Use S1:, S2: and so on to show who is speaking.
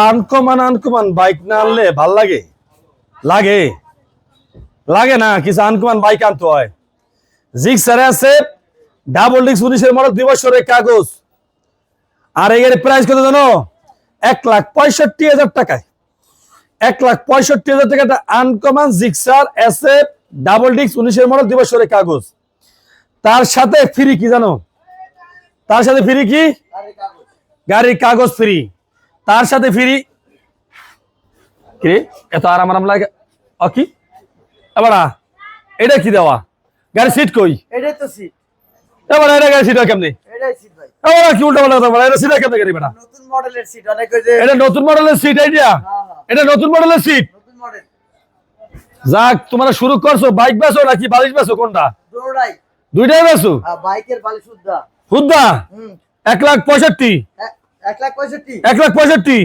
S1: Uncommon bike না আনলে ভাল লাগে লাগে লাগে না কিছু আনকমান বাইক আনতে হয়। জিক্সারে আছে ডাবল ডিস্ক 19 মডেল 2 বছরের কাগজ। আর এর প্রাইস কত জানো? 1,65,000 টাকায়। 1,65,000 টাকা একটা uncommon Gixxer SF double disc 19 model 2 বছরের কাগজ। তার সাথে ফ্রি কি জানো? তার সাথে ফ্রি কি? গাড়ির কাগজ ফ্রি। তার সাথে ফ্রি কি এত আরাম লাগে কি এবার এটা কি দেওয়া? গাড়ি সিট কই?
S2: এটাই তো সিট।
S1: এবার এটা গাড়ি সিট কেমনে?
S2: এটাই সিট ভাই।
S1: এবার কি উল্টা পাল্টা কথা বলা? এটা সিট কেমনে গাড়ি বেটা?
S2: নতুন মডেলের সিট অনেক ওই যে
S1: এটা নতুন মডেলের সিট আইডিয়া। এটা নতুন মডেলের সিট।
S2: নতুন মডেল।
S1: যাক তোমরা শুরু করছো বাইক বেচো নাকি বালিশ বেচো কোনটা?
S2: দুটোটাই।
S1: দুইটাই বেচো?
S2: বাইকের বালিশ শুদ্ধা।
S1: হুদ্দা 1,65,000
S2: 1,65,000
S1: 1,65,000